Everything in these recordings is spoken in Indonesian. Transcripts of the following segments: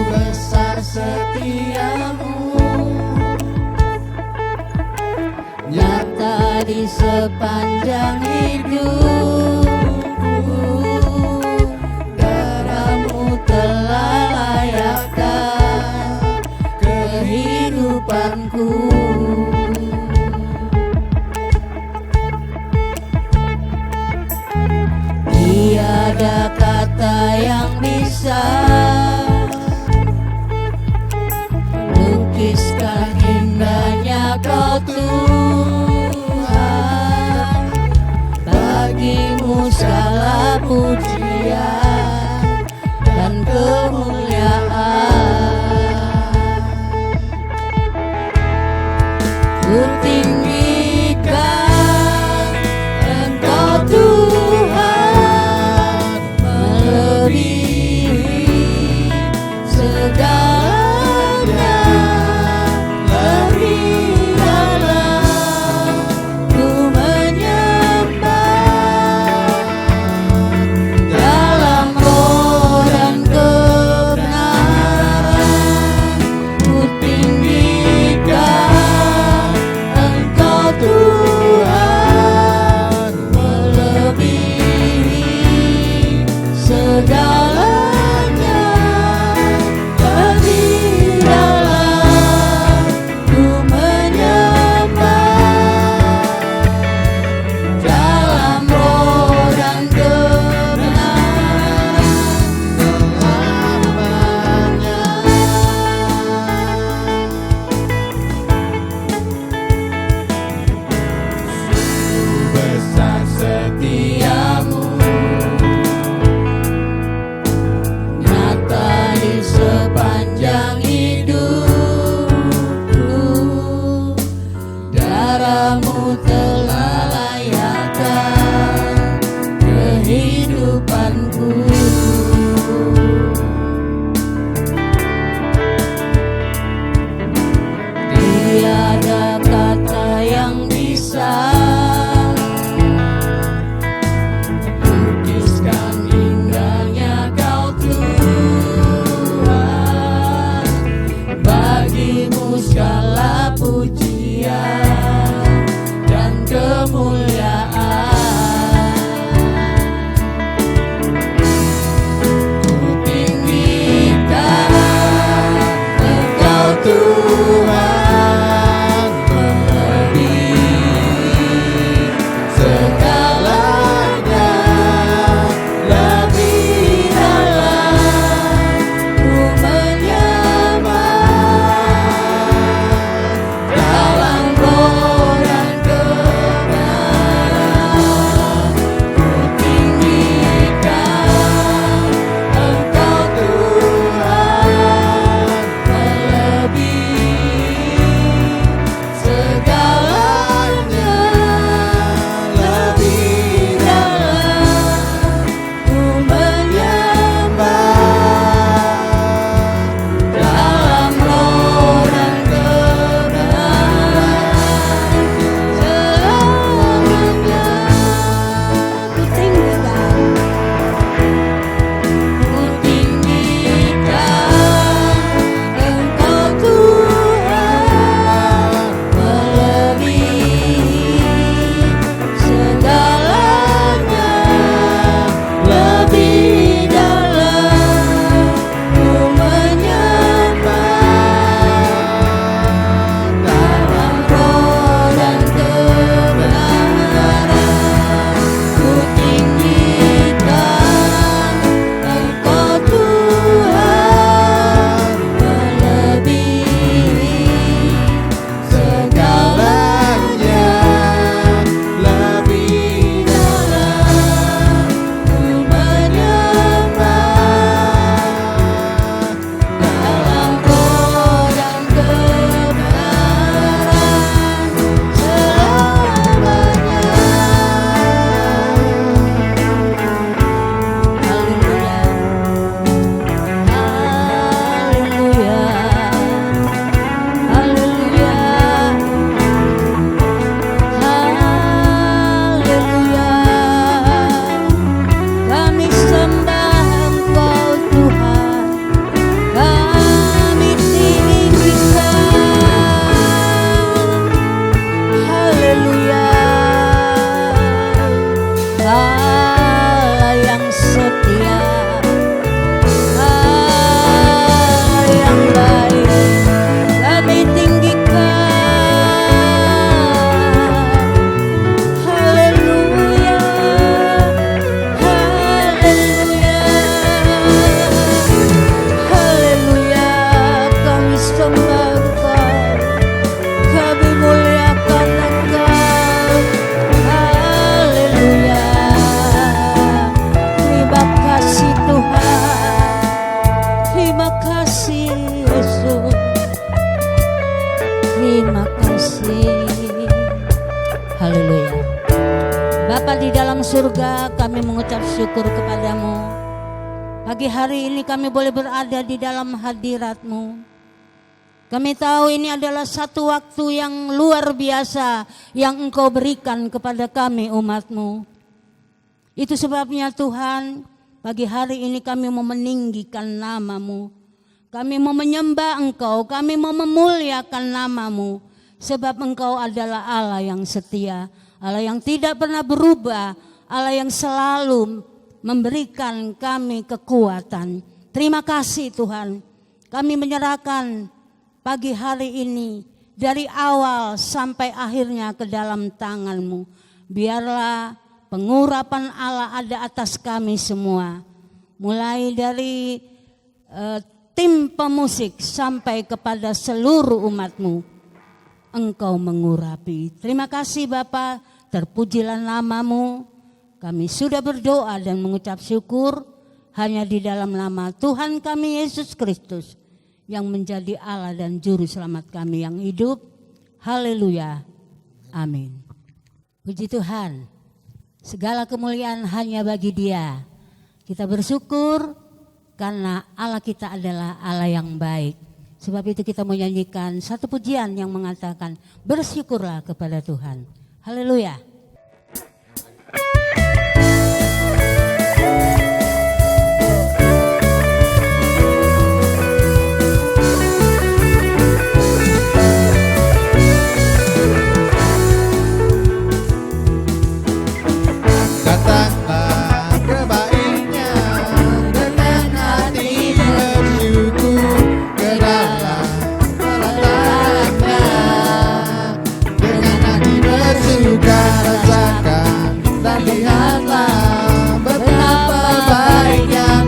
Besar setiamu, nyata di sepanjang hidupku. Darahmu telah layakkan kehidupanku. Tiada kata yang bisa lukiskan indahnya Kau Tuhan. Bagimu segala pujian dan kemuliaan. surga, kami mengucap syukur kepadamu. Pagi hari ini kami boleh berada di dalam hadirat-Mu. Kami tahu ini adalah satu waktu yang luar biasa yang Engkau berikan kepada kami umat-Mu. Itu sebabnya Tuhan, pagi hari ini kami mau meninggikan nama-Mu. Kami mau menyembah Engkau, kami mau memuliakan nama-Mu. Sebab Engkau adalah Allah yang setia, Allah yang tidak pernah berubah, Allah yang selalu memberikan kami kekuatan. Terima kasih Tuhan, kami menyerahkan pagi hari ini dari awal sampai akhirnya ke dalam tangan-Mu. Biarlah pengurapan Allah ada atas kami semua. Mulai dari tim pemusik sampai kepada seluruh umat-Mu. Engkau mengurapi. Terima kasih Bapa, terpujilah nama-Mu. Kami sudah berdoa dan mengucap syukur hanya di dalam nama Tuhan kami Yesus Kristus, yang menjadi Allah dan Juru Selamat kami yang hidup. Haleluya. Amin. Puji Tuhan. Segala kemuliaan hanya bagi Dia. Kita bersyukur karena Allah kita adalah Allah yang baik. Sebab itu kita menyanyikan satu pujian yang mengatakan bersyukurlah kepada Tuhan. Haleluya. Betapa baiknya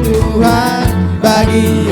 Tuhan bagi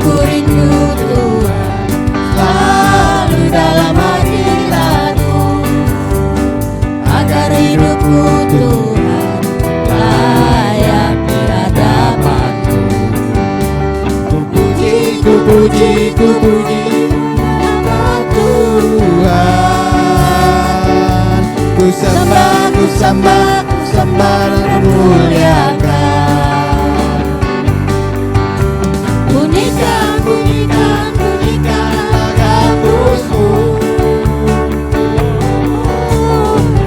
Jiwaku rindu Tuhan, selalu dalam hadirat-Mu, agar hidupku Tuhan layak di hadapan-Mu. Ku puji, ku puji, ku puji nama Tuhan. Ku sembah, ku sembah, ku sembah dan muliakan. Bunyikan, bunyikan, bunyikan lagu-Mu.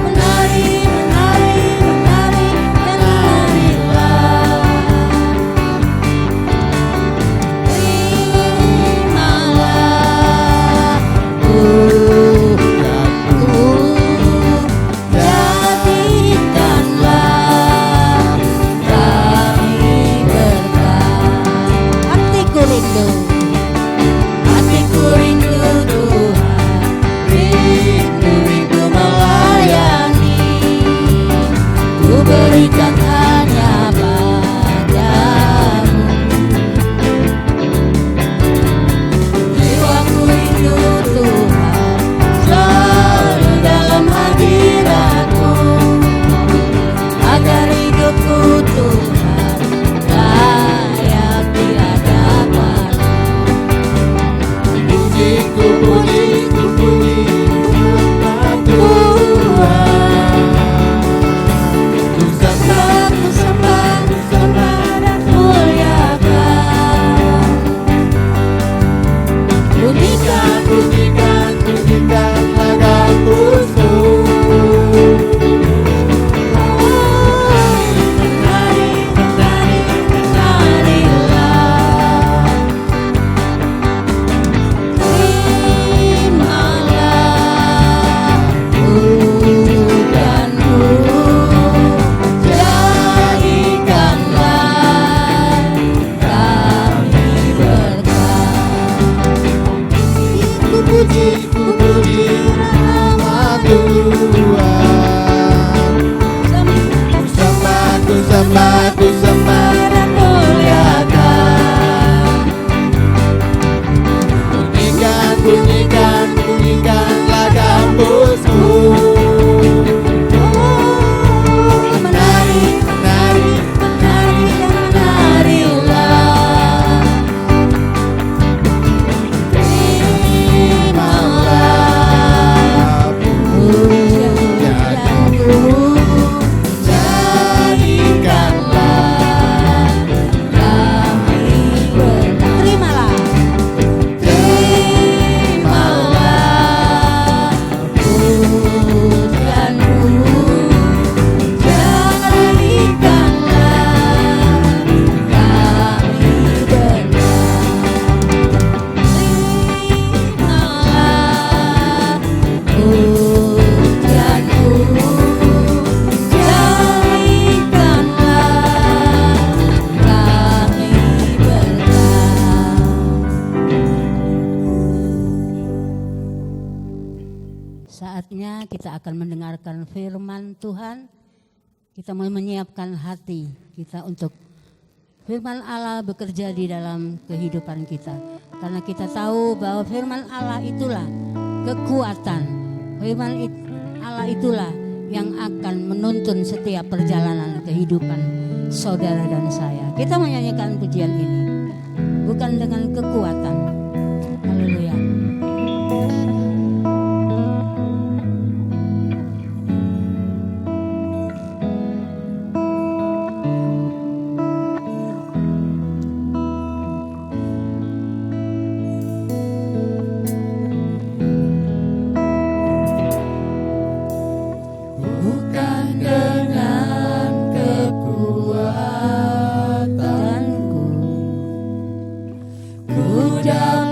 Menari, menari, menari, dan menarilah. Terimalah Tuhanku, jadikanlah kami berkat. Hatiku rindu, hatiku rindu Tuhan, rindu, rindu melayani. Ku berikan hanya padamu. Jiwaku rindu Tuhan, selalu dalam hadirat-Mu, agar hidupku Tuhan layak di hadapan-Mu. Puji, ku puji, ku puji nama Tuhan. Ku sembah, Ku sembah, ku sembah dan muliakan. Bunyikan, pujikan, pujikan lagu-Mu. menari, menari, menarilah. Terimalah pujianku, jadikanlah kami berkat. Ku puji, ku puji nama Tuhan. Ku sembah, ku sembah, ku sembah dan muliakan. Bunyikan, bunyikan, bunyikan lagu-Mu. Menari, Menari, menari dan menarilah. Terimalah pujianku, jadikanlah kami berkat. Terimalah, terimalah pujianku, jadikanlah kami berkat. Terimalah pujianku, jadikanlah kami berkat. Saatnya kita akan mendengarkan firman Tuhan. Kita mau menyiapkan hati kita untuk firman Allah bekerja di dalam kehidupan kita. Karena kita tahu bahwa firman Allah itulah kekuatan. Firman Allah itulah yang akan menuntun setiap perjalanan kehidupan saudara dan saya. Kita menyanyikan pujian ini bukan dengan kekuatan. Haleluya. Bukan dengan kekuatanku, ku dapat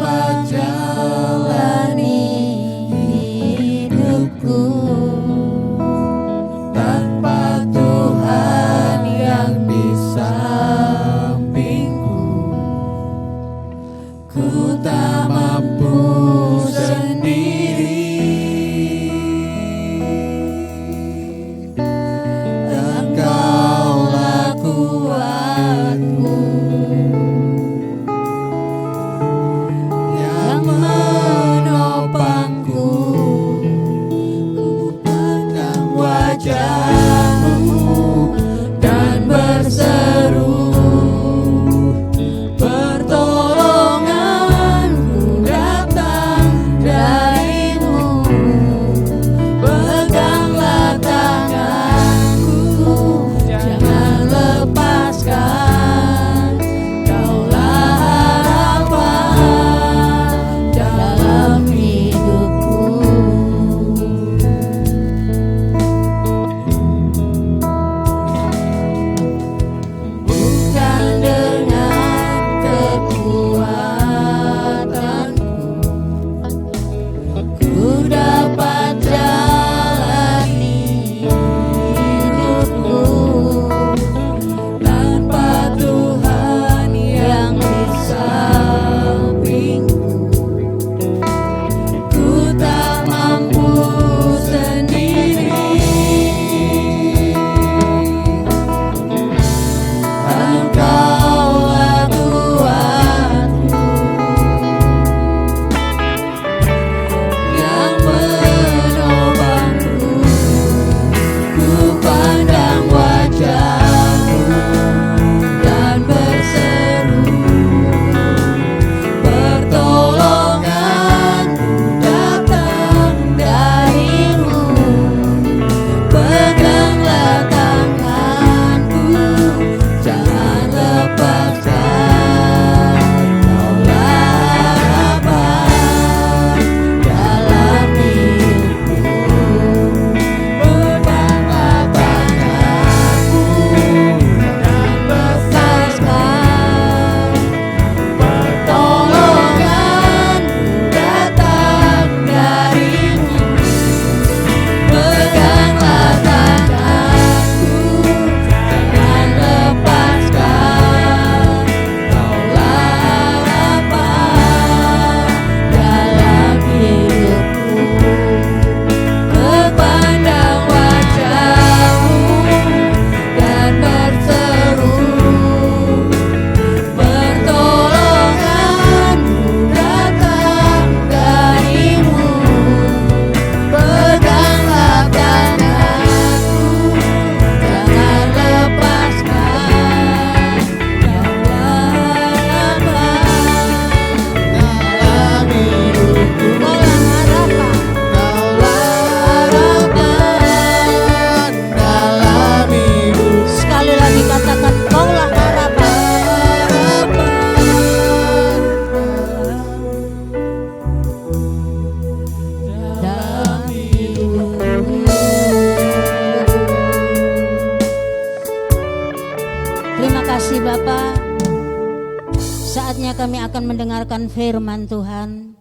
Saatnya kami akan mendengarkan firman Tuhan.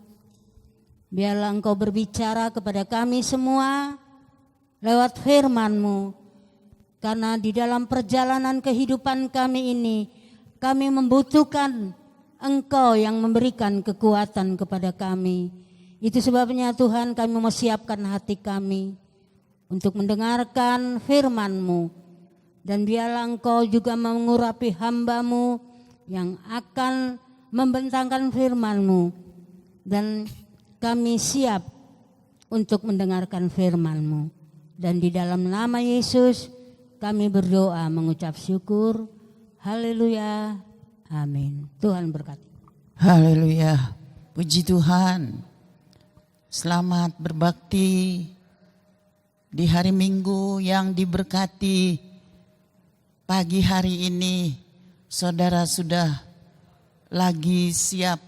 Biarlah Engkau berbicara kepada kami semua lewat firman-Mu. Karena di dalam perjalanan kehidupan kami ini, kami membutuhkan Engkau yang memberikan kekuatan kepada kami. Itu sebabnya Tuhan, kami mau siapkan hati kami untuk mendengarkan firman-Mu. Dan biarlah Engkau juga mengurapi hamba-Mu yang akan membentangkan firman-Mu. Dan kami siap untuk mendengarkan firman-Mu. Dan di dalam nama Yesus kami berdoa mengucap syukur. Haleluya. Amin. Tuhan berkati. Haleluya. Puji Tuhan. Selamat berbakti di hari Minggu yang diberkati. Pagi hari ini saudara sudah lagi siap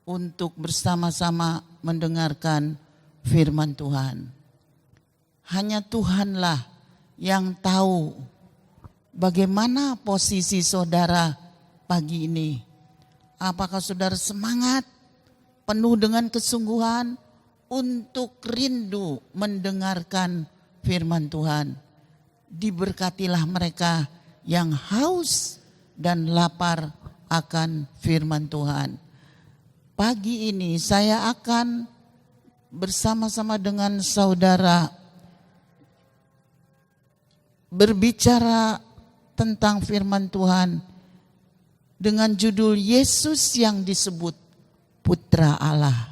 untuk bersama-sama mendengarkan firman Tuhan. Hanya Tuhanlah yang tahu bagaimana posisi saudara pagi ini. Apakah saudara semangat, penuh dengan kesungguhan untuk rindu mendengarkan firman Tuhan? Diberkatilah mereka yang haus dan lapar akan firman Tuhan. Pagi ini saya akan bersama-sama dengan saudara berbicara tentang firman Tuhan dengan judul Yesus yang disebut Putra Allah.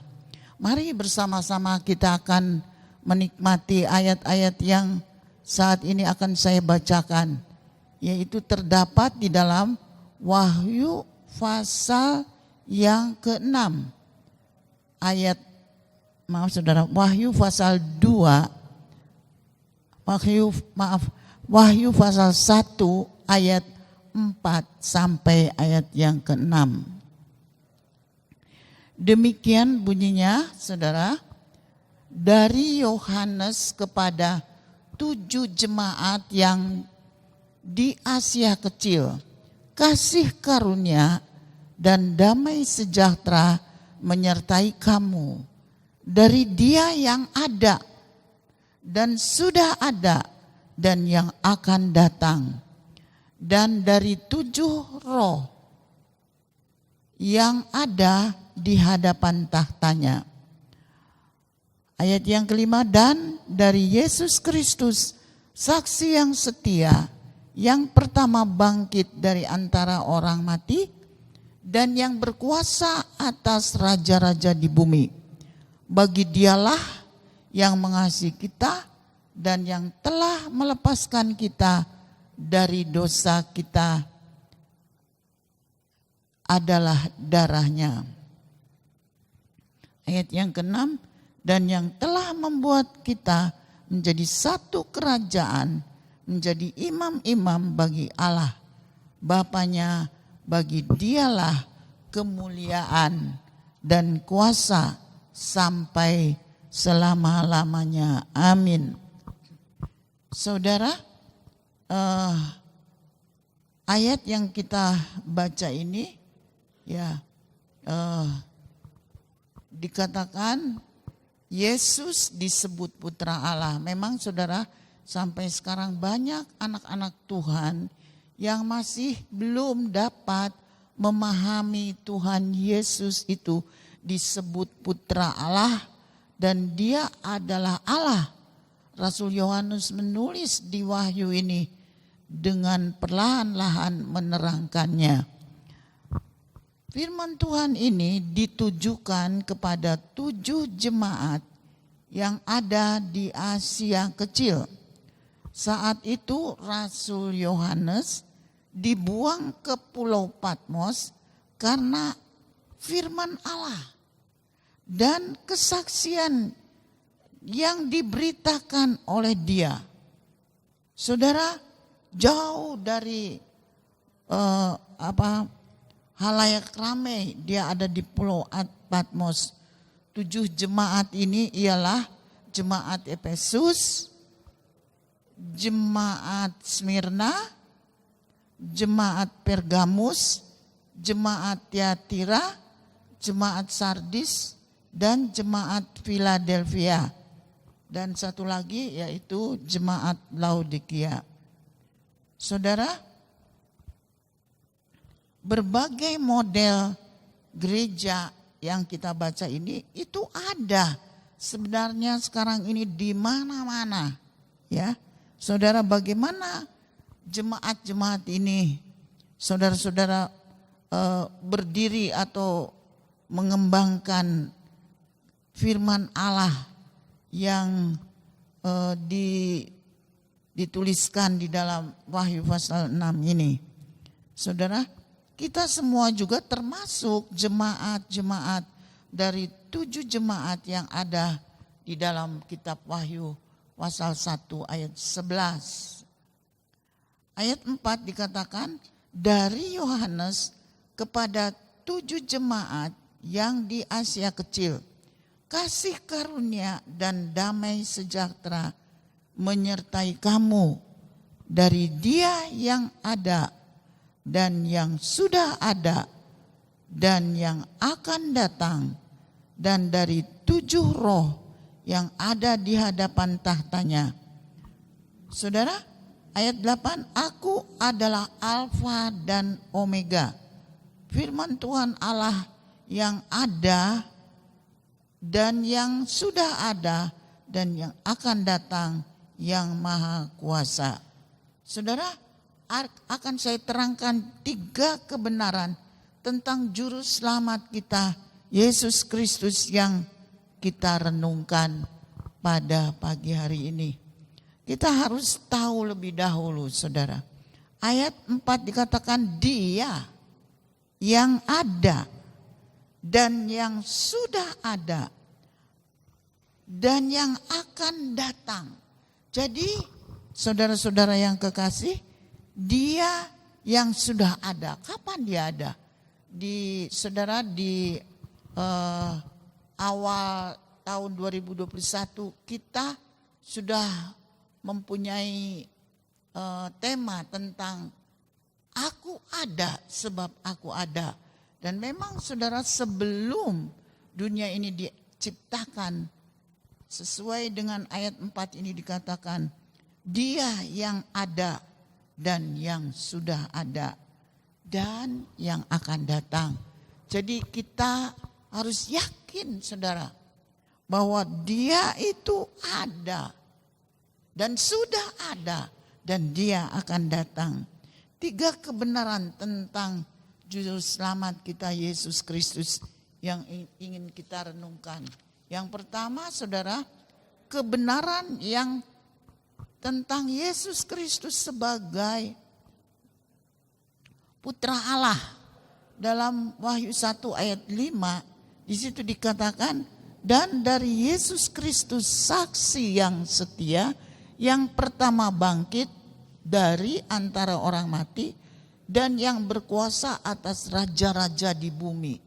Mari bersama-sama kita akan menikmati ayat-ayat yang saat ini akan saya bacakan, yaitu terdapat di dalam Wahyu pasal yang ke-6 ayat Wahyu pasal 2 Wahyu pasal 1 ayat 4 sampai ayat yang ke-6. Demikian bunyinya, saudara, dari Yohanes kepada 7 jemaat yang di Asia Kecil. Kasih karunia dan damai sejahtera menyertai kamu dari Dia yang ada dan sudah ada dan yang akan datang, dan dari 7 roh yang ada di hadapan tahtanya. Ayat yang kelima, dan dari Yesus Kristus, saksi yang setia, yang pertama bangkit dari antara orang mati dan yang berkuasa atas raja-raja di bumi. Bagi Dialah yang mengasihi kita dan yang telah melepaskan kita dari dosa kita adalah darahnya. Ayat yang ke-6, dan yang telah membuat kita menjadi satu kerajaan, menjadi imam-imam bagi Allah Bapanya. Bagi Dialah kemuliaan dan kuasa sampai selama-lamanya. Amin. Saudara, ayat yang kita baca ini dikatakan Yesus disebut Putra Allah. Memang saudara, sampai sekarang banyak anak-anak Tuhan yang masih belum dapat memahami Tuhan Yesus itu disebut Putra Allah dan Dia adalah Allah. Rasul Yohanes menulis di Wahyu ini dengan perlahan-lahan menerangkannya. Firman Tuhan ini ditujukan kepada 7 jemaat yang ada di Asia Kecil. Saat itu Rasul Yohanes dibuang ke Pulau Patmos karena firman Allah dan kesaksian yang diberitakan oleh dia. Saudara, jauh dari halayak ramai, dia ada di Pulau Patmos. 7 jemaat ini ialah jemaat Efesus, jemaat Smyrna, jemaat Pergamus, jemaat Tiatira, jemaat Sardis, dan jemaat Philadelphia. Dan satu lagi yaitu jemaat Laodikia. Saudara, berbagai model gereja yang kita baca ini itu ada sebenarnya sekarang ini di mana-mana, ya. Saudara, bagaimana jemaat-jemaat ini, saudara-saudara, berdiri atau mengembangkan firman Allah yang dituliskan di dalam Wahyu pasal 6 ini. Saudara, kita semua juga termasuk jemaat-jemaat dari 7 jemaat yang ada di dalam kitab Wahyu pasal 1 ayat 11. Ayat 4 dikatakan, dari Yohanes kepada 7 jemaat yang di Asia Kecil, kasih karunia dan damai sejahtera menyertai kamu dari Dia yang ada dan yang sudah ada dan yang akan datang, dan dari 7 roh yang ada di hadapan tahtanya. Saudara, ayat 8, aku adalah Alfa dan Omega, firman Tuhan Allah yang ada dan yang sudah ada dan yang akan datang, yang maha kuasa. Saudara, akan saya terangkan 3 kebenaran tentang juru selamat kita, Yesus Kristus, yang kita renungkan pada pagi hari ini. Kita harus tahu lebih dahulu, saudara. Ayat 4 dikatakan Dia yang ada dan yang sudah ada dan yang akan datang. Jadi saudara-saudara yang kekasih, Dia yang sudah ada. Kapan Dia ada? Saudara, di awal tahun 2021 kita sudah mempunyai tema tentang aku ada sebab aku ada. Dan memang saudara, sebelum dunia ini diciptakan, sesuai dengan ayat 4 ini dikatakan, Dia yang ada dan yang sudah ada dan yang akan datang. Jadi kita harus yakin, saudara, bahwa Dia itu ada dan sudah ada dan Dia akan datang. 3 kebenaran tentang juru selamat kita, Yesus Kristus, yang ingin kita renungkan. Yang pertama, saudara, kebenaran yang tentang Yesus Kristus sebagai Putra Allah. Dalam Wahyu 1 ayat 5, di situ dikatakan, dan dari Yesus Kristus saksi yang setia, yang pertama bangkit dari antara orang mati, dan yang berkuasa atas raja-raja di bumi.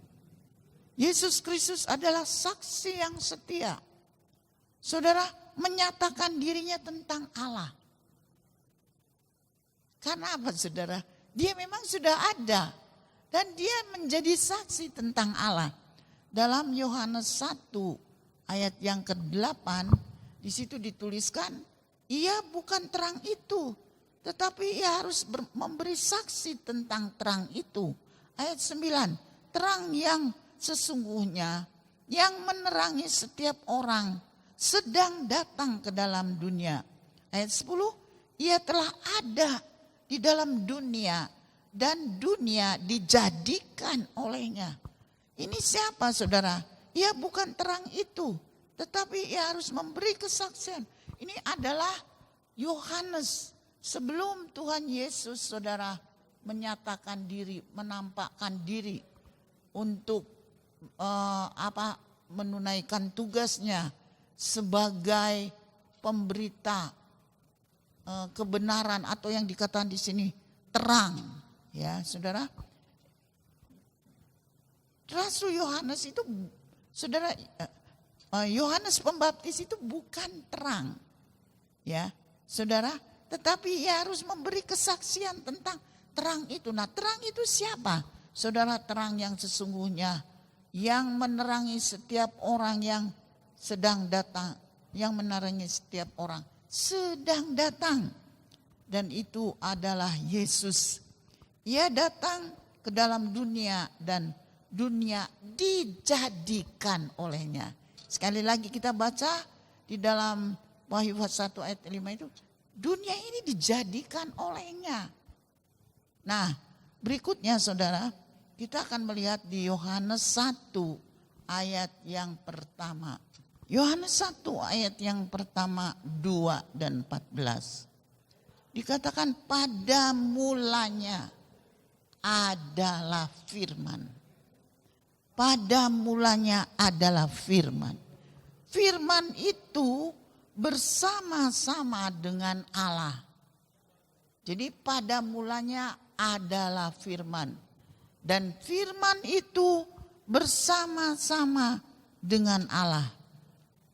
Yesus Kristus adalah saksi yang setia. Saudara, menyatakan dirinya tentang Allah. Karena apa, saudara? Dia memang sudah ada dan Dia menjadi saksi tentang Allah. Dalam Yohanes 1 ayat yang ke-8, di situ dituliskan, Ia bukan terang itu, tetapi Ia harus memberi saksi tentang terang itu. Ayat 9, terang yang sesungguhnya yang menerangi setiap orang sedang datang ke dalam dunia. Ayat 10, Ia telah ada di dalam dunia dan dunia dijadikan olehnya. Ini siapa, saudara? Ia bukan terang itu, tetapi Ia harus memberi kesaksian. Ini adalah Yohanes. Sebelum Tuhan Yesus, saudara, menyatakan diri, menampakkan diri untuk menunaikan tugasnya sebagai pemberita kebenaran, atau yang dikatakan di sini terang, ya, saudara. Rasul Yohanes itu, saudara, Yohanes Pembaptis itu bukan terang, ya, saudara. Tetapi Ia harus memberi kesaksian tentang terang itu. Nah, terang itu siapa? Saudara, terang yang sesungguhnya yang menerangi setiap orang yang sedang datang, yang menerangi setiap orang sedang datang, dan itu adalah Yesus. Ia datang ke dalam dunia dan dunia dijadikan olehnya. Sekali lagi kita baca di dalam Wahyu 1 ayat 5 itu, dunia ini dijadikan olehnya. Nah, berikutnya saudara, kita akan melihat di Yohanes 1 ayat yang pertama. Yohanes 1 ayat yang pertama 2 dan 14. Dikatakan pada mulanya adalah firman. Pada mulanya adalah firman. Firman itu bersama-sama dengan Allah. Jadi pada mulanya adalah firman. Dan firman itu bersama-sama dengan Allah.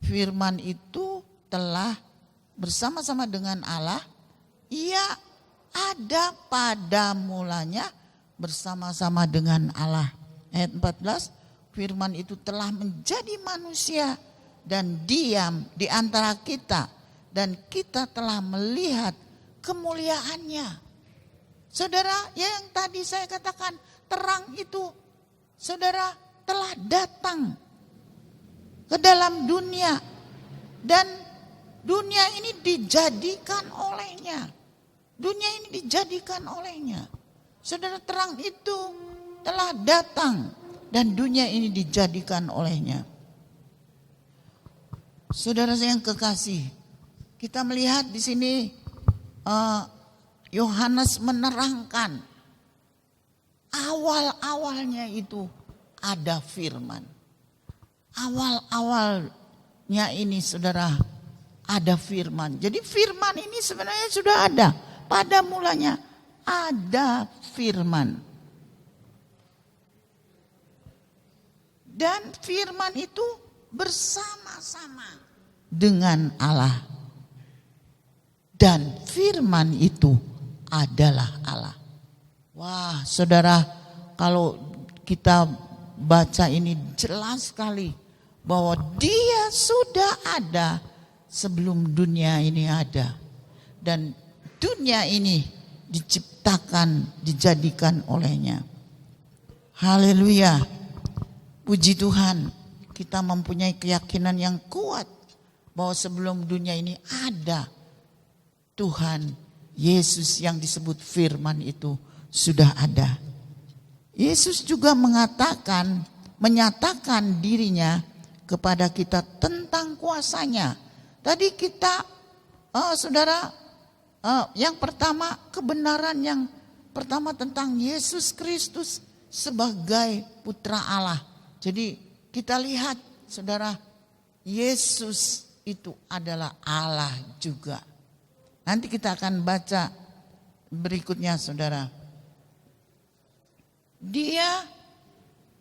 Firman itu telah bersama-sama dengan Allah. Ia ada pada mulanya bersama-sama dengan Allah. Ayat 14, firman itu telah menjadi manusia dan diam di antara kita. Dan kita telah melihat kemuliaannya. Saudara, yang tadi saya katakan, terang itu, saudara, telah datang ke dalam dunia. Dan dunia ini dijadikan olehnya. Dunia ini dijadikan olehnya. Saudara, terang itu telah datang dan dunia ini dijadikan olehnya. Saudara yang kekasih, kita melihat di sini Yohanes menerangkan awal-awalnya itu ada firman. Awal-awalnya ini saudara ada firman. Jadi firman ini sebenarnya sudah ada. Pada mulanya ada firman. Dan firman itu bersama-sama dengan Allah. Dan firman itu adalah Allah. Wah, saudara, kalau kita baca ini jelas sekali bahwa Dia sudah ada sebelum dunia ini ada. Dan dunia ini diciptakan, dijadikan olehnya. Haleluya. Puji Tuhan, kita mempunyai keyakinan yang kuat bahwa sebelum dunia ini ada Tuhan Yesus yang disebut firman itu sudah ada. Yesus juga menyatakan dirinya kepada kita tentang kuasanya. Tadi kita, saudara, yang pertama kebenaran yang pertama tentang Yesus Kristus sebagai putra Allah. Jadi kita lihat, saudara, Yesus itu adalah Allah juga. Nanti kita akan baca berikutnya, saudara. Dia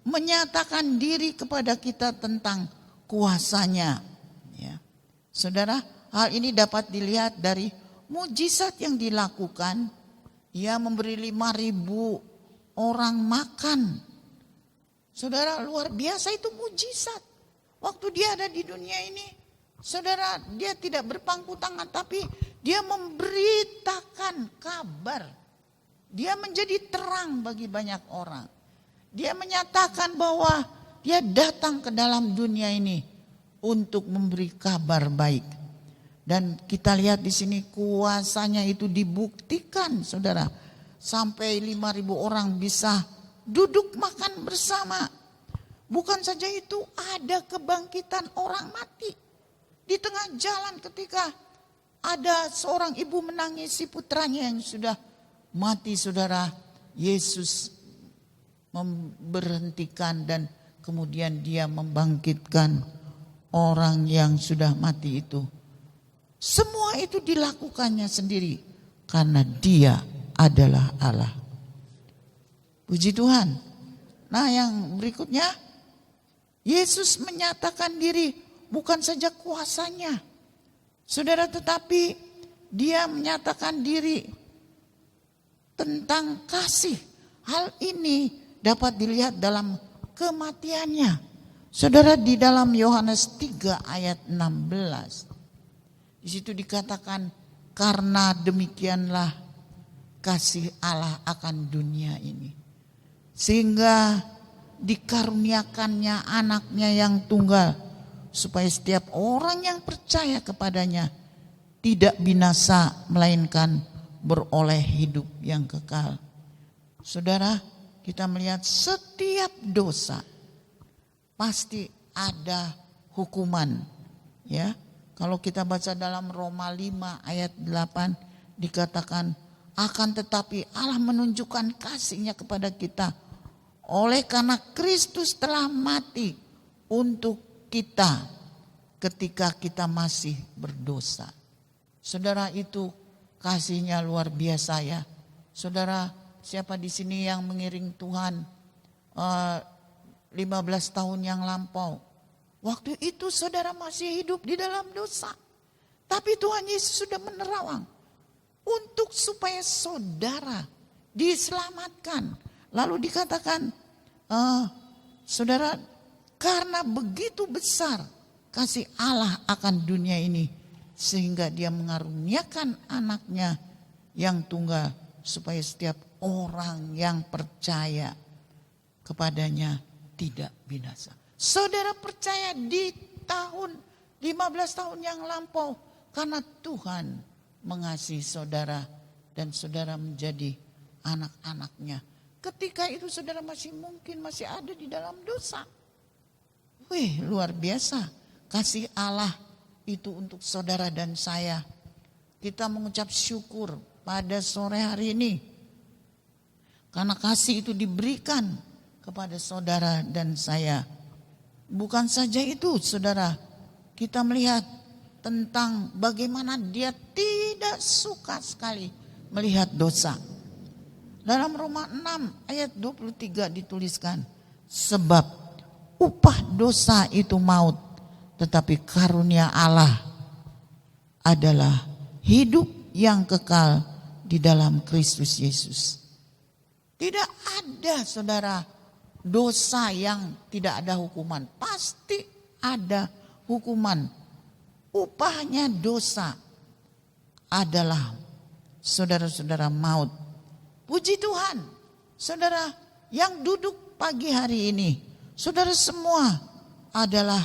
menyatakan diri kepada kita tentang kuasanya. Ya. Saudara, hal ini dapat dilihat dari mujizat yang dilakukan. Ia memberi 5.000 orang makan. Saudara, luar biasa itu mujizat. Waktu dia ada di dunia ini, saudara, dia tidak berpangku tangan, tapi dia memberitakan kabar. Dia menjadi terang bagi banyak orang. Dia menyatakan bahwa dia datang ke dalam dunia ini untuk memberi kabar baik. Dan kita lihat di sini kuasanya itu dibuktikan, saudara. Sampai 5.000 orang bisa duduk makan bersama. Bukan saja itu, ada kebangkitan orang mati. Di tengah jalan ketika ada seorang ibu menangisi putranya yang sudah mati, saudara, Yesus memberhentikan dan kemudian dia membangkitkan orang yang sudah mati itu. Semua itu dilakukannya sendiri karena dia adalah Allah. Puji Tuhan. Nah, yang berikutnya, Yesus menyatakan diri bukan saja kuasanya, saudara, tetapi dia menyatakan diri tentang kasih. Hal ini dapat dilihat dalam kematiannya. Saudara, di dalam Yohanes 3 ayat 16. Di situ dikatakan, karena demikianlah kasih Allah akan dunia ini, sehingga dikaruniakannya anaknya yang tunggal, supaya setiap orang yang percaya kepadanya tidak binasa, melainkan beroleh hidup yang kekal. Saudara, kita melihat setiap dosa pasti ada hukuman. Ya, kalau kita baca dalam Roma 5 ayat 8 dikatakan, akan tetapi Allah menunjukkan kasih-Nya kepada kita oleh karena Kristus telah mati untuk kita ketika kita masih berdosa. Saudara, itu kasih-Nya luar biasa ya. Saudara, siapa di sini yang mengiring Tuhan 15 tahun yang lampau? Waktu itu saudara masih hidup di dalam dosa. Tapi Tuhan Yesus sudah menerawang untuk supaya saudara diselamatkan. Lalu dikatakan, saudara, karena begitu besar kasih Allah akan dunia ini, sehingga Dia mengaruniakan anaknya yang tunggal, supaya setiap orang yang percaya kepadanya tidak binasa. Saudara percaya di tahun 15 tahun yang lampau, karena Tuhan mengasihi saudara dan saudara menjadi anak-anaknya. Ketika itu saudara masih ada di dalam dosa. Wih, luar biasa kasih Allah itu untuk saudara dan saya. Kita mengucap syukur pada sore hari ini, karena kasih itu diberikan kepada saudara dan saya. Bukan saja itu saudara, kita melihat tentang bagaimana Dia tidak suka sekali melihat dosa. Dalam Roma 6 ayat 23 dituliskan, sebab upah dosa itu maut, tetapi karunia Allah adalah hidup yang kekal di dalam Kristus Yesus. Tidak ada saudara dosa yang tidak ada hukuman. Pasti ada hukuman. Upahnya dosa adalah saudara-saudara maut. Puji Tuhan, saudara yang duduk pagi hari ini, saudara semua adalah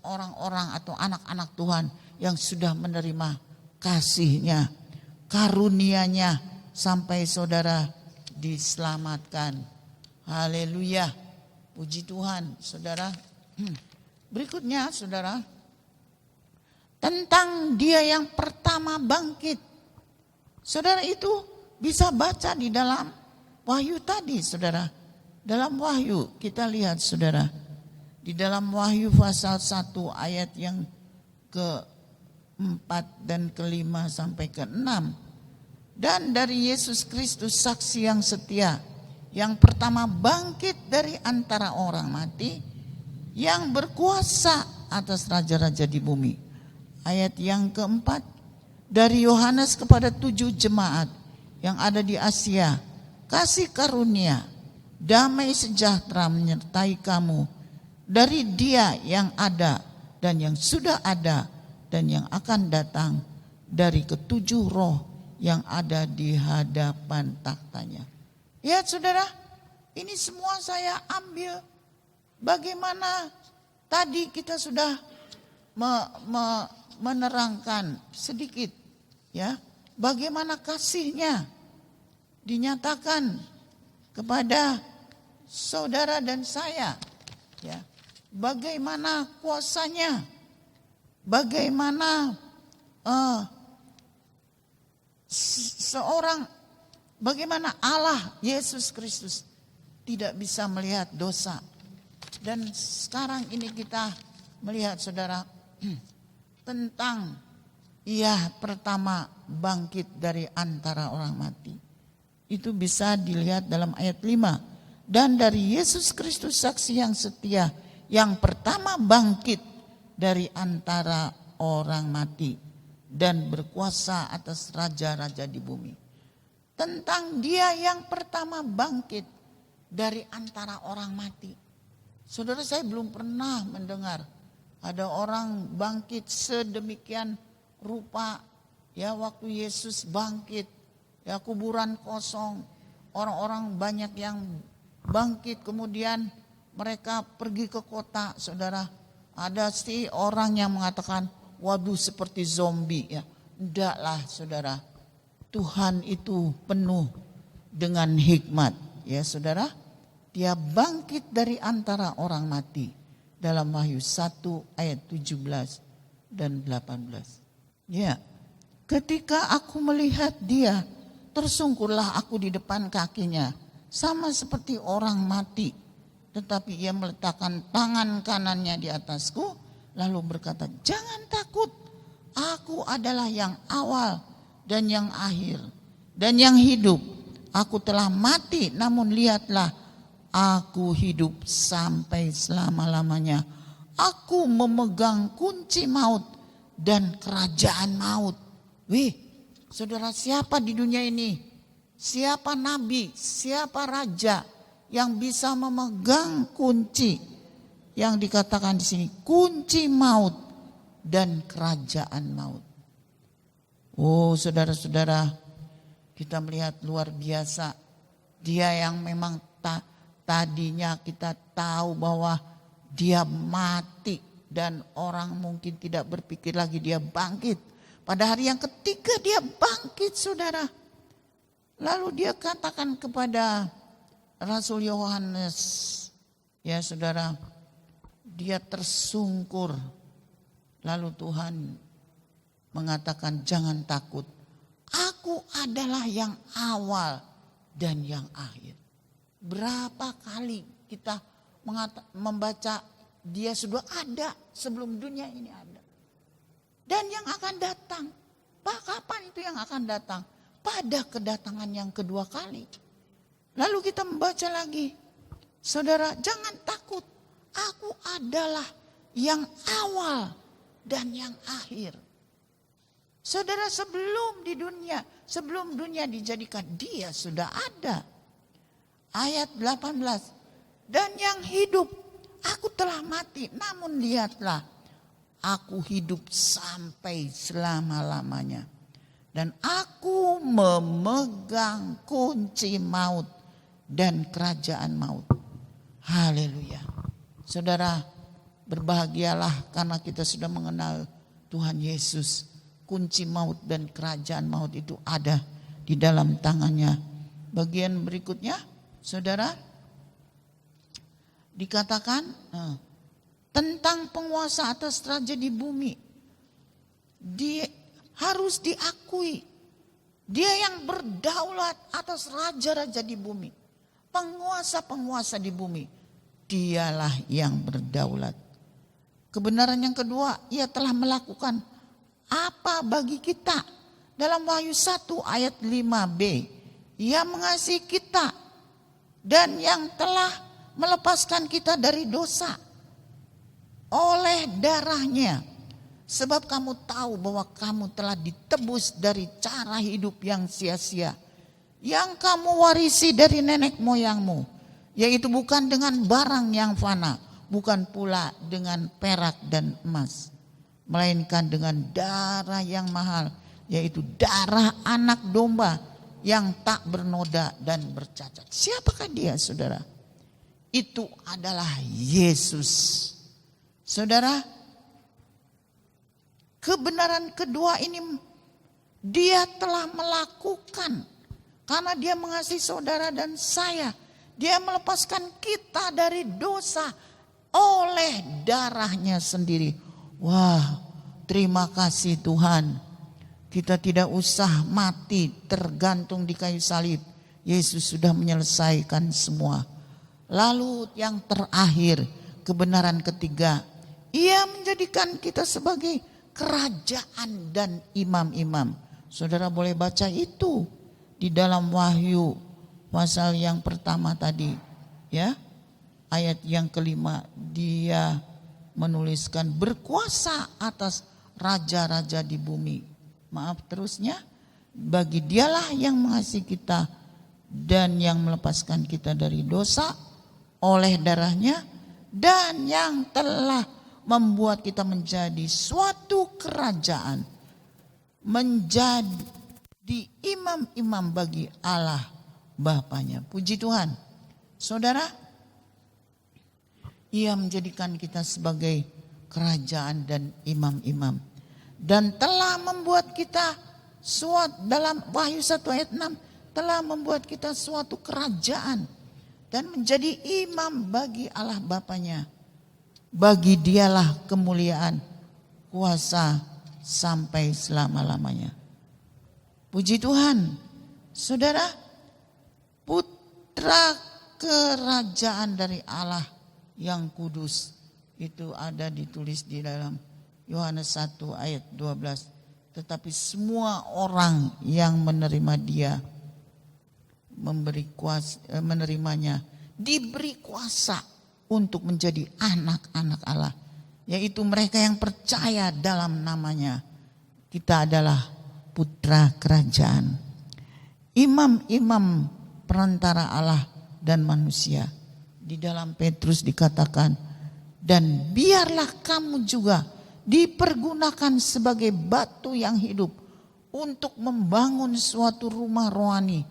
orang-orang atau anak-anak Tuhan yang sudah menerima kasih-Nya, karunia-Nya, sampai saudara diselamatkan. Haleluya, puji Tuhan. Saudara, berikutnya saudara, tentang Dia yang pertama bangkit. Saudara, itu bisa baca di dalam Wahyu tadi saudara. Dalam Wahyu kita lihat saudara, di dalam Wahyu pasal 1 ayat yang ke-4 dan ke-5 sampai ke-6. Dan dari Yesus Kristus saksi yang setia, yang pertama bangkit dari antara orang mati, yang berkuasa atas raja-raja di bumi. Ayat yang ke-4, dari Yohanes kepada 7 jemaat yang ada di Asia, kasih karunia, damai sejahtera menyertai kamu dari Dia yang ada dan yang sudah ada dan yang akan datang, dari ketujuh roh yang ada di hadapan takhta-Nya. Ya saudara, ini semua saya ambil bagaimana tadi kita sudah menerangkan sedikit ya, bagaimana kasih-Nya dinyatakan kepada saudara dan saya ya, bagaimana kuasa-Nya, bagaimana bagaimana Allah Yesus Kristus tidak bisa melihat dosa. Dan sekarang ini kita melihat saudara tentang Ia pertama bangkit dari antara orang mati. Itu bisa dilihat dalam ayat 5. Dan dari Yesus Kristus saksi yang setia, yang pertama bangkit dari antara orang mati dan berkuasa atas raja-raja di bumi. Tentang Dia yang pertama bangkit, dari antara orang mati. Saudara, saya belum pernah mendengar ada orang bangkit sedemikian rupa. Ya, waktu Yesus bangkit, ya kuburan kosong, orang-orang banyak yang bangkit, kemudian mereka pergi ke kota. Saudara, ada sih orang yang mengatakan, waduh seperti zombie ya. Enggaklah saudara, Tuhan itu penuh dengan hikmat. Ya saudara, dia bangkit dari antara orang mati. Dalam Wahyu 1 ayat 17 dan 18. Ya, ketika aku melihat dia, tersungkurlah aku di depan kakinya. Sama seperti orang mati. Tetapi ia meletakkan tangan kanannya di atasku. Lalu berkata, jangan takut. Aku adalah yang awal dan yang akhir dan yang hidup. Aku telah mati, namun lihatlah, aku hidup sampai selama-lamanya. Aku memegang kunci maut dan kerajaan maut. Wih, saudara, siapa di dunia ini? Siapa nabi, siapa raja yang bisa memegang kunci yang dikatakan di sini, kunci maut dan kerajaan maut? Oh, saudara-saudara, kita melihat luar biasa. Dia yang memang tadinya kita tahu bahwa dia mati dan orang mungkin tidak berpikir lagi dia bangkit. Pada hari yang ketiga dia bangkit, saudara. Lalu dia katakan kepada Rasul Yohanes, ya saudara, dia tersungkur. Lalu Tuhan mengatakan, jangan takut. Aku adalah yang awal dan yang akhir. Berapa kali kita membaca dia sudah ada sebelum dunia ini ada. Dan yang akan datang. Pak, kapan itu yang akan datang? Pada kedatangan yang kedua kali. Lalu kita membaca lagi. Saudara, jangan takut. Aku adalah yang awal dan yang akhir. Saudara, sebelum dunia dijadikan, dia sudah ada. Ayat 18. Dan yang hidup, aku telah mati, namun lihatlah, aku hidup sampai selama-lamanya. Dan aku memegang kunci maut dan kerajaan maut. Haleluya. Saudara, berbahagialah karena kita sudah mengenal Tuhan Yesus. Kunci maut dan kerajaan maut itu ada di dalam tangannya. Bagian berikutnya, saudara, dikatakan tentang penguasa atas raja di bumi. Dia harus diakui. Dia yang berdaulat atas raja-raja di bumi. Penguasa-penguasa di bumi. Dialah yang berdaulat. Kebenaran yang kedua, ia telah melakukan apa bagi kita? Dalam Wahyu 1 ayat 5b. Ia mengasihi kita dan yang telah melepaskan kita dari dosa oleh darahnya. Sebab kamu tahu bahwa kamu telah ditebus dari cara hidup yang sia-sia yang kamu warisi dari nenek moyangmu, yaitu bukan dengan barang yang fana, bukan pula dengan perak dan emas, melainkan dengan darah yang mahal, yaitu darah anak domba yang tak bernoda dan bercacat. Siapakah dia, saudara? Itu adalah Yesus. Saudara, kebenaran kedua ini dia telah melakukan karena dia mengasihi saudara dan saya. Dia melepaskan kita dari dosa oleh darahnya sendiri. Wah, terima kasih Tuhan. Kita tidak usah mati tergantung di kayu salib. Yesus sudah menyelesaikan semua. Lalu yang terakhir, kebenaran ketiga. Ia menjadikan kita sebagai kerajaan dan imam-imam. Saudara boleh baca itu di dalam Wahyu pasal yang pertama tadi. Ya, ayat yang kelima. Dia menuliskan berkuasa atas raja-raja di bumi. Maaf terusnya, bagi dialah yang mengasihi kita dan yang melepaskan kita dari dosa oleh darahnya, dan yang telah membuat kita menjadi suatu kerajaan, menjadi imam-imam bagi Allah Bapanya. Puji Tuhan. Saudara, Ia menjadikan kita sebagai kerajaan dan imam-imam, dan telah membuat kita dalam Wahyu 1 ayat 6, telah membuat kita suatu kerajaan dan menjadi imam bagi Allah Bapanya. Bagi Dialah kemuliaan, kuasa sampai selama-lamanya. Puji Tuhan. Saudara, putra kerajaan dari Allah yang kudus itu ada ditulis di dalam Yohanes 1 ayat 12. Tetapi semua orang yang menerima Dia, menerimanya, diberi kuasa untuk menjadi anak-anak Allah, yaitu mereka yang percaya dalam namanya. Kita adalah putra kerajaan, imam-imam perantara Allah dan manusia. Di dalam Petrus dikatakan, dan biarlah kamu juga dipergunakan sebagai batu yang hidup untuk membangun suatu rumah rohani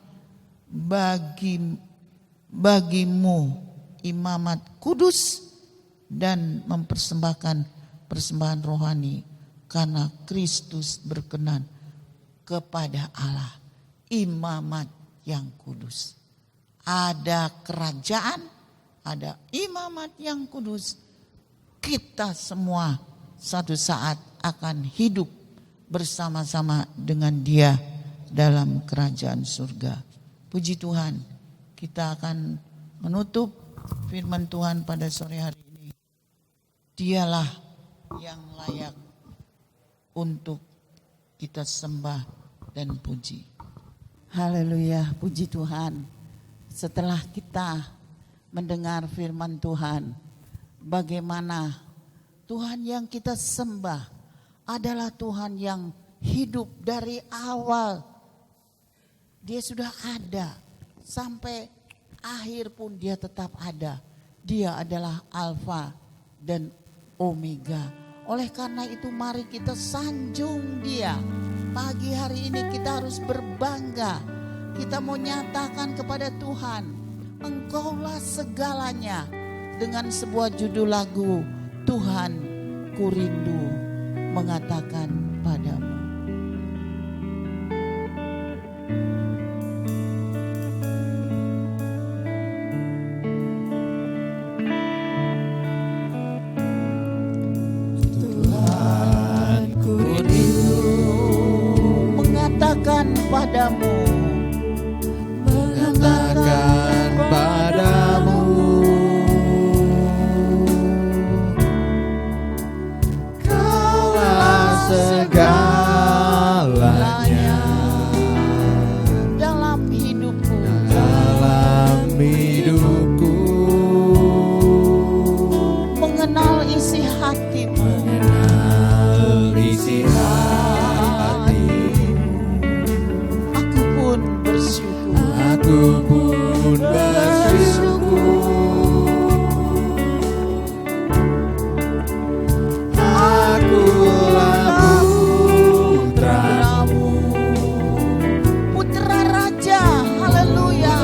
bagimu, imamat kudus, dan mempersembahkan persembahan rohani karena Kristus berkenan kepada Allah. Imamat yang kudus. Ada kerajaan, ada imamat yang kudus. Kita semua satu saat akan hidup bersama-sama dengan Dia dalam kerajaan surga. Puji Tuhan. Kita akan menutup firman Tuhan pada sore hari ini. Dialah yang layak untuk kita sembah dan puji. Haleluya, puji Tuhan. Setelah kita mendengar firman Tuhan, bagaimana Tuhan yang kita sembah adalah Tuhan yang hidup dari awal. Dia sudah ada sampai akhir pun Dia tetap ada. Dia adalah Alfa dan Omega. Oleh karena itu mari kita sanjung Dia. Pagi hari ini kita harus berbangga. Kita mau nyatakan kepada Tuhan, Engkaulah segalanya. Dengan sebuah judul lagu, Tuhan, ku rindu mengatakan padamu. Tuhan, ku rindu Mengatakan padamu, mengatakan padamu, Kaulah segalanya dalam hidupku. dalam hidupku, Mengenal isi hatimu. mengenal isi hati. Aku pun bersyukur. Aku pun bersyukur. Akulah putramu, Putra Raja, haleluya.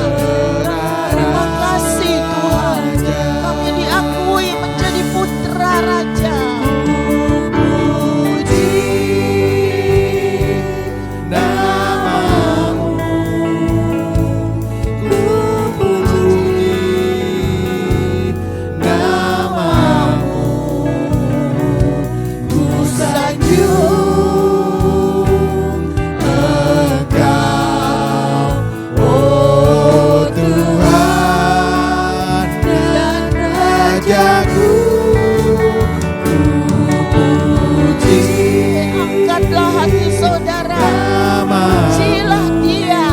Terima kasih Tuhan, kami diakui menjadi putra Raja. puji namamu, ku puji namamu, ku sanjung Engkau, oh Tuhan dan Rajaku. Ku puji Angkatlah hati saudara, pujilah Dia,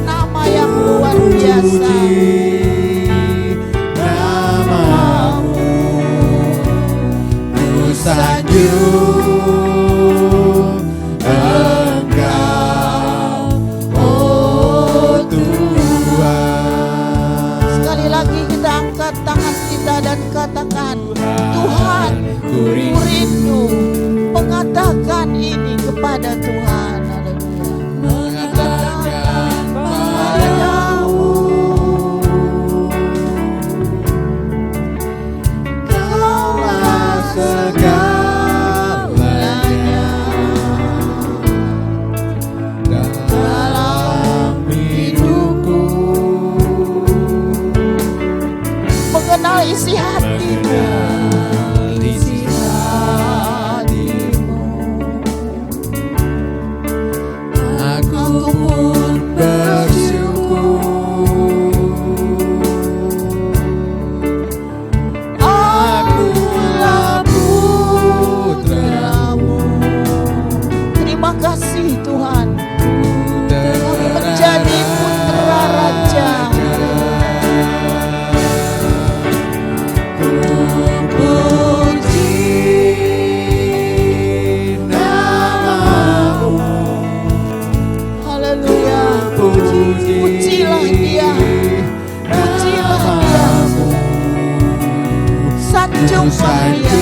nama yang luar biasa. namamu, ku sanjung Engkau, oh Tuhan. Sekali lagi kita angkat tangan kita dan katakan, Tuhan, ku rindu mengatakan ini kepada Tuhan. Mengatakan padamu, Kaulah segalanya dalam hidupku. Mengenal isi hatimu, Isi hatimu, aku pun bersyukur. Akulah putramu, terima kasih Tuhan, kami menjadi putra raja. puji namamu, Haleluya. puji Pujilah dia, pujilah dia, sanjunglah dia.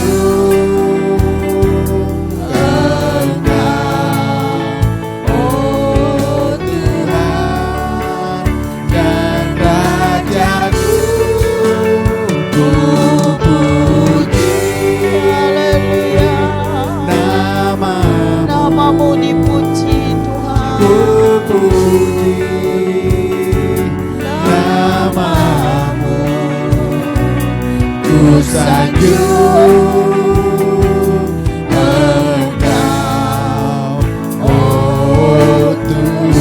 Oh Tuhan dan Rajaku, ku puji Haleluya. namamu, Namamu dipuji Tuhan. ku puji namamu, ku sanjung Engkau, oh Tuhan.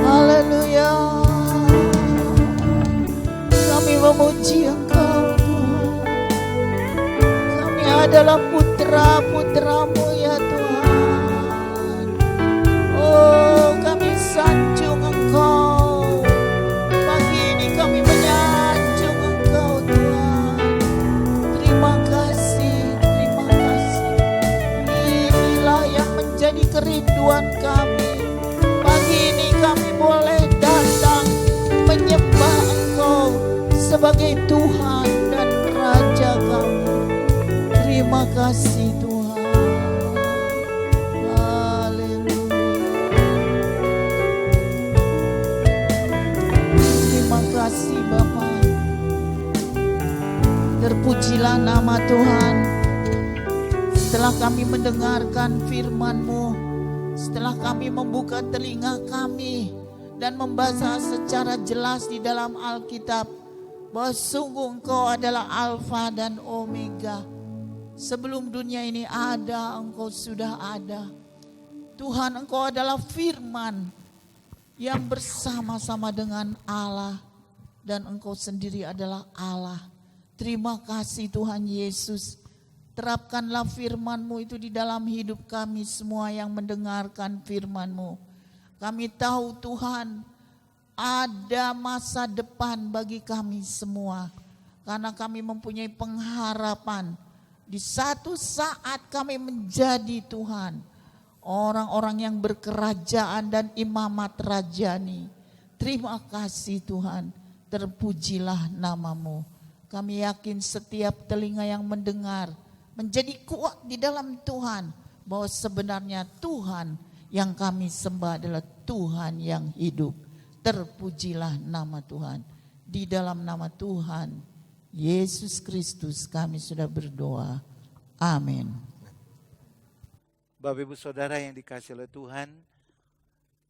Haleluya. Kami memuji Engkau Tuhan. Kami adalah putra-putramu ya Tuhan. Oh, kami sanjung Engkau. Pagi ini kami menyanjung Engkau Tuhan. Terima kasih, terima kasih. Inilah yang menjadi kerinduan kami. Pagi ini kami boleh datang menyembah Engkau sebagai Tuhan dan Raja kami. Terima kasih Tuhan. Haleluya. Terima kasih Bapa. Terpujilah nama Tuhan. Setelah kami mendengarkan firman-Mu, setelah kami membuka telinga kami dan membaca secara jelas di dalam Alkitab bahwa sungguh Engkau adalah Alfa dan Omega. Sebelum dunia ini ada, Engkau sudah ada. Tuhan, Engkau adalah firman yang bersama-sama dengan Allah dan Engkau sendiri adalah Allah. Terima kasih Tuhan Yesus. Terapkanlah firman-Mu itu di dalam hidup kami semua yang mendengarkan firman-Mu. Kami tahu Tuhan, ada masa depan bagi kami semua. Karena kami mempunyai pengharapan. Di satu saat kami menjadi Tuhan, orang-orang yang berkerajaan dan imamat rajani. Terima kasih Tuhan, terpujilah namamu. Kami yakin setiap telinga yang mendengar menjadi kuat di dalam Tuhan, bahwa sebenarnya Tuhan yang kami sembah adalah Tuhan yang hidup. Terpujilah nama Tuhan. Di dalam nama Tuhan Yesus Kristus kami sudah berdoa. Amin. Bapak Ibu Saudara yang dikasihi oleh Tuhan,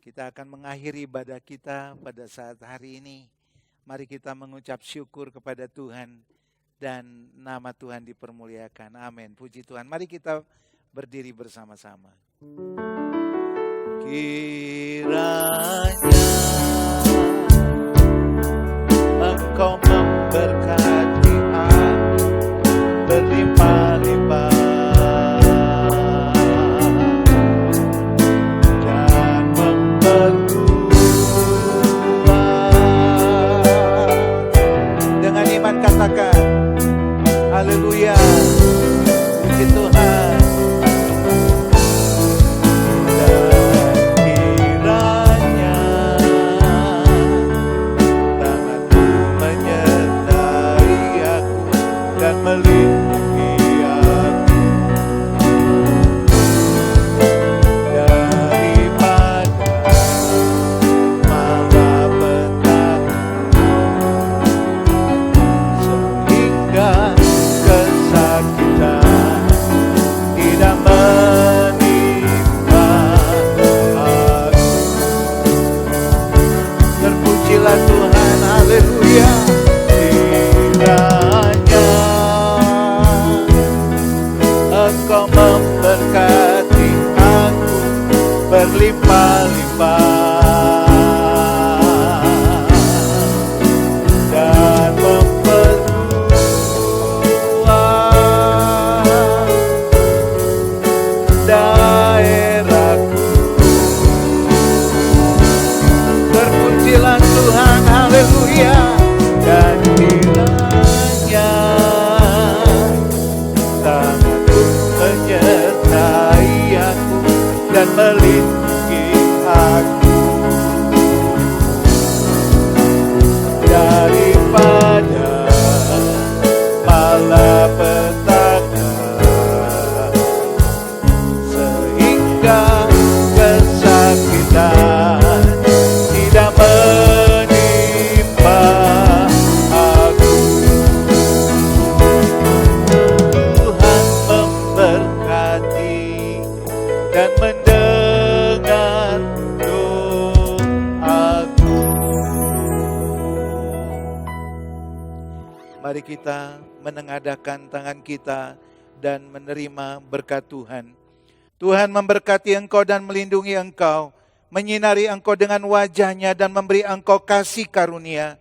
kita akan mengakhiri ibadah kita pada saat hari ini. Mari kita mengucap syukur kepada Tuhan dan nama Tuhan dipermuliakan. Amin. Puji Tuhan. Mari kita berdiri bersama-sama. Kiranya Engkau memberkati aku berlimpah-limpah dan memperkuat. Dengan iman katakan haleluya. Puji Tuhan. Dan kiranya Mari kita menengadahkan tangan kita dan menerima berkat Tuhan. Tuhan memberkati engkau dan melindungi engkau, menyinari engkau dengan wajah-Nya dan memberi engkau kasih karunia.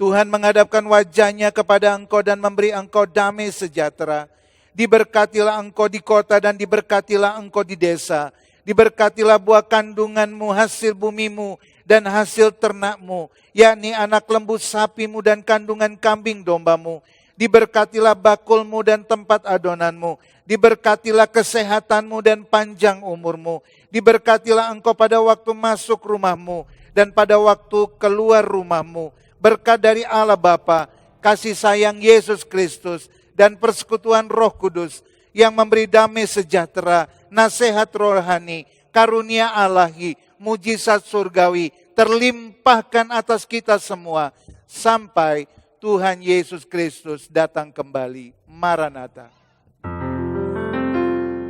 Tuhan menghadapkan wajah-Nya kepada engkau dan memberi engkau damai sejahtera. Diberkatilah engkau di kota dan diberkatilah engkau di desa. Diberkatilah buah kandunganmu, hasil bumimu, dan hasil ternakmu, yakni anak lembu sapimu dan kandungan kambing dombamu. Diberkatilah bakulmu dan tempat adonanmu. Diberkatilah kesehatanmu dan panjang umurmu. Diberkatilah engkau pada waktu masuk rumahmu dan pada waktu keluar rumahmu. Berkat dari Allah Bapa, kasih sayang Yesus Kristus, dan persekutuan Roh Kudus yang memberi damai sejahtera, nasihat rohani, karunia Ilahi, mujizat surgawi terlimpahkan atas kita semua sampai Tuhan Yesus Kristus datang kembali. Maranatha.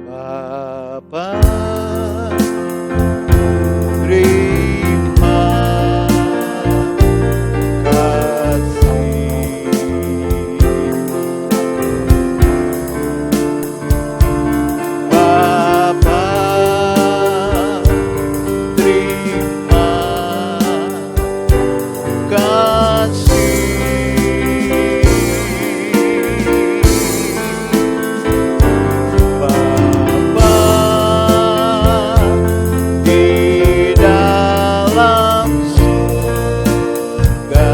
Bapa, terima kasih. Bapa, terima kasih. Bapa di dalam surga,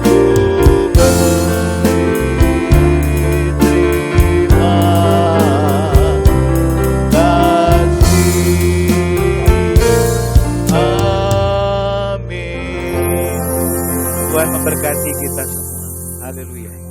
ku beri terima kasih. Amin. Tuhan memberkati kita semua. Haleluya.